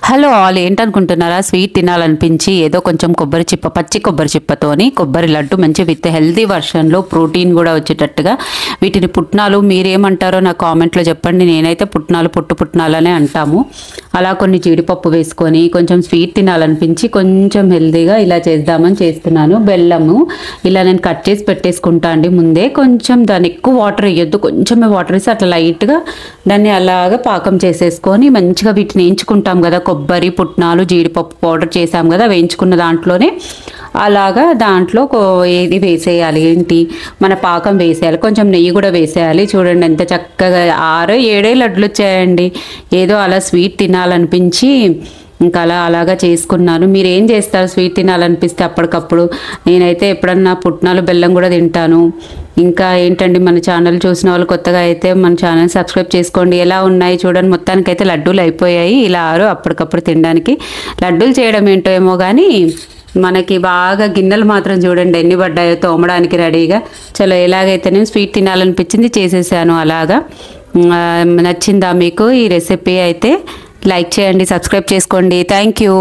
Hello all, ఏంటనుకుంటున్నారా? Sweet తినాలనిపించి ఏదో కొంచెం కొబ్బరి చిప్ప, పచ్చి కొబ్బరి చిప్పతోని కొబ్బరి లడ్డు మంచి విత్ హెల్తీ వర్షన్లో ప్రోటీన్ కూడా వచ్చేటట్టుగా వీటిని పుట్నాలు మీరేమంటారో నా కామెంట్లో చెప్పండి. నేనైతే పుట్నాలు పుట్నాలనే అంటాము. అలా కొన్ని జీడిపప్పు వేసుకొని కొంచెం స్వీట్ తినాలనిపించి కొంచెం హెల్తీగా ఇలా చేద్దామని చేస్తున్నాను. బెల్లము ఇలా నేను కట్ చేసి పెట్టేసుకుంటా అండి ముందే. కొంచెం దాన్ని ఎక్కువ వాటర్ వేయొద్దు, కొంచెమే వాటర్ వేసి అట్లా లైట్గా దాన్ని అలాగా పాకం చేసేసుకొని మంచిగా వీటిని వేయించుకుంటాం కదా. కొబ్బరి, పుట్నాలు, జీడిపప్పు పౌడర్ చేసాం కదా, వేయించుకున్న దాంట్లోనే అలాగా దాంట్లో ఏది వేసేయాలి, ఏంటి మన పాకం వేసేయాలి, కొంచెం నెయ్యి కూడా వేసేయాలి. చూడండి ఎంత చక్కగా 6-7 లడ్లు వచ్చాయండి. ఏదో అలా స్వీట్ తినాలనిపించి ఇంకా అలాగా చేసుకున్నాను. మీరు ఏం చేస్తారు స్వీట్ తినాలనిపిస్తే అప్పటికప్పుడు? నేనైతే ఎప్పుడన్నా పుట్నాలు బెల్లం కూడా తింటాను. ఇంకా ఏంటండి, మన ఛానల్ చూసిన వాళ్ళు కొత్తగా అయితే మన ఛానల్ సబ్స్క్రైబ్ చేసుకోండి. ఎలా ఉన్నాయి చూడండి. మొత్తానికైతే లడ్డూలు అయిపోయాయి. ఇలా అప్పటికప్పుడు తినడానికి. లడ్డూలు చేయడం ఏంటో ఏమో కానీ మనకి బాగా గిన్నెలు మాత్రం చూడండి ఎన్ని పడ్డాయో తోమడానికి రెడీగా. చలో, ఎలాగైతే నేను స్వీట్ తినాలనిపించింది చేసేసాను. అలాగా నచ్చిందా మీకు ఈ రెసిపీ? అయితే లైక్ చేయండి, సబ్స్క్రైబ్ చేసుకోండి. Thank you.